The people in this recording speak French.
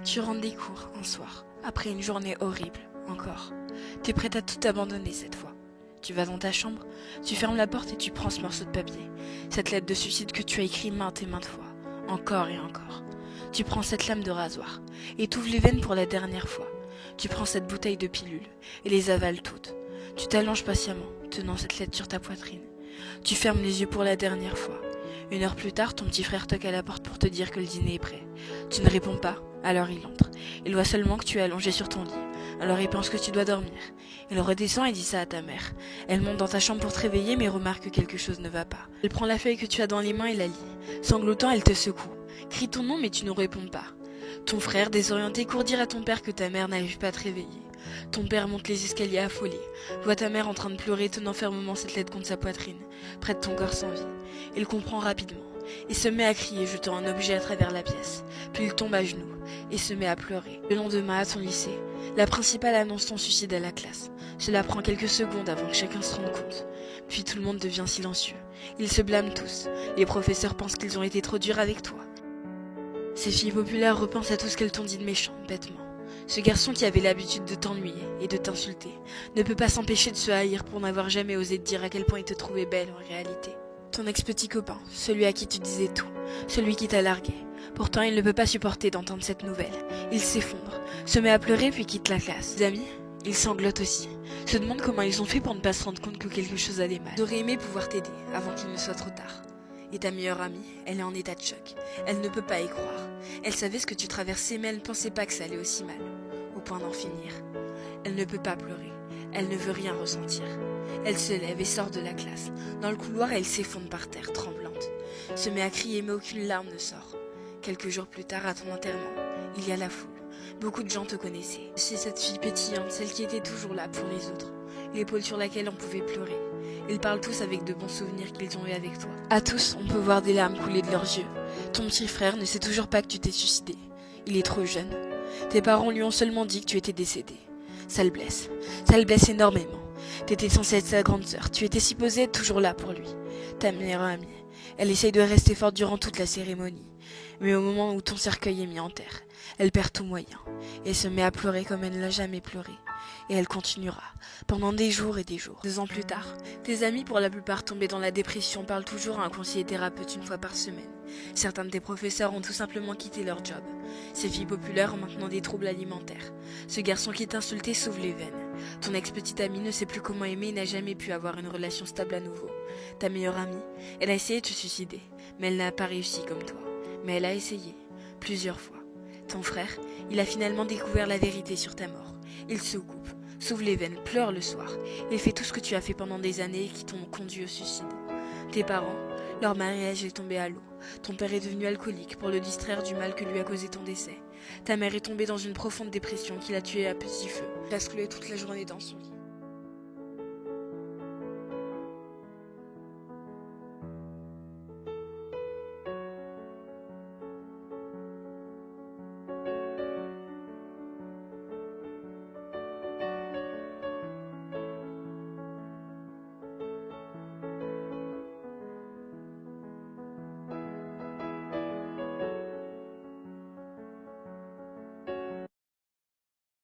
Tu rentres des cours un soir, après une journée horrible, encore. T'es prête à tout abandonner cette fois. Tu vas dans ta chambre, tu fermes la porte et tu prends ce morceau de papier, cette lettre de suicide que tu as écrit maintes et maintes fois, encore et encore. Tu prends cette lame de rasoir et t'ouvres les veines pour la dernière fois. Tu prends cette bouteille de pilules et les avales toutes. Tu t'allonges patiemment, tenant cette lettre sur ta poitrine. Tu fermes les yeux pour la dernière fois. 1 heure plus tard, ton petit frère toque à la porte pour te dire que le dîner est prêt. Tu ne réponds pas, alors il entre. Il voit seulement que tu es allongé sur ton lit. Alors il pense que tu dois dormir. Il redescend et dit ça à ta mère. Elle monte dans ta chambre pour te réveiller mais remarque que quelque chose ne va pas. Elle prend la feuille que tu as dans les mains et la lit. Sanglotant, elle te secoue. Crie ton nom mais tu ne réponds pas. Ton frère, désorienté, court dire à ton père que ta mère n'arrive pas à te réveiller. Ton père monte les escaliers affolé, voit ta mère en train de pleurer, tenant fermement cette lettre contre sa poitrine, près de ton corps sans vie. Il comprend rapidement, et se met à crier, jetant un objet à travers la pièce. Puis il tombe à genoux, et se met à pleurer. Le lendemain, à ton lycée, la principale annonce ton suicide à la classe. Cela prend quelques secondes avant que chacun se rende compte. Puis tout le monde devient silencieux. Ils se blâment tous. Les professeurs pensent qu'ils ont été trop durs avec toi. Ces filles populaires repensent à tout ce qu'elles t'ont dit de méchant, bêtement. Ce garçon qui avait l'habitude de t'ennuyer et de t'insulter ne peut pas s'empêcher de se haïr pour n'avoir jamais osé te dire à quel point il te trouvait belle en réalité. Ton ex-petit copain, celui à qui tu disais tout, celui qui t'a largué. Pourtant, il ne peut pas supporter d'entendre cette nouvelle. Il s'effondre, se met à pleurer puis quitte la classe. Ses amis, ils sanglotent aussi, se demandent comment ils ont fait pour ne pas se rendre compte que quelque chose allait mal. Ils auraient aimé pouvoir t'aider avant qu'il ne soit trop tard. Et ta meilleure amie, elle est en état de choc. Elle ne peut pas y croire. Elle savait ce que tu traversais, mais elle ne pensait pas que ça allait aussi mal, au point d'en finir. Elle ne peut pas pleurer. Elle ne veut rien ressentir. Elle se lève et sort de la classe. Dans le couloir, elle s'effondre par terre, tremblante. Se met à crier, mais aucune larme ne sort. Quelques jours plus tard, à ton enterrement, il y a la foule. Beaucoup de gens te connaissaient. C'est cette fille pétillante, celle qui était toujours là pour les autres. L'épaule sur laquelle on pouvait pleurer. Ils parlent tous avec de bons souvenirs qu'ils ont eu avec toi. À tous, on peut voir des larmes couler de leurs yeux. Ton petit frère ne sait toujours pas que tu t'es suicidé. Il est trop jeune. Tes parents lui ont seulement dit que tu étais décédé. Ça le blesse. Ça le blesse énormément. T'étais censée être sa grande sœur. Tu étais supposée être toujours là pour lui. Ta meilleure amie. Elle essaye de rester forte durant toute la cérémonie. Mais au moment où ton cercueil est mis en terre, elle perd tout moyen. Et se met à pleurer comme elle ne l'a jamais pleuré. Et elle continuera, pendant des jours et des jours. 2 ans plus tard, tes amis, pour la plupart tombés dans la dépression, parlent toujours à un conseiller thérapeute 1 fois par semaine. Certains de tes professeurs ont tout simplement quitté leur job. Ces filles populaires ont maintenant des troubles alimentaires. Ce garçon qui t'insultait s'ouvre les veines. Ton ex-petite amie ne sait plus comment aimer et n'a jamais pu avoir une relation stable à nouveau. Ta meilleure amie, elle a essayé de se suicider, mais elle n'a pas réussi comme toi. Mais elle a essayé, plusieurs fois. Ton frère, il a finalement découvert la vérité sur ta mort. Il se coupe, s'ouvre les veines, pleure le soir. Il fait tout ce que tu as fait pendant des années et qui t'ont conduit au suicide. Tes parents, leur mariage est tombé à l'eau. Ton père est devenu alcoolique pour le distraire du mal que lui a causé ton décès. Ta mère est tombée dans une profonde dépression qui l'a tuée à petit feu. Elle a scrollé toute la journée dans son lit.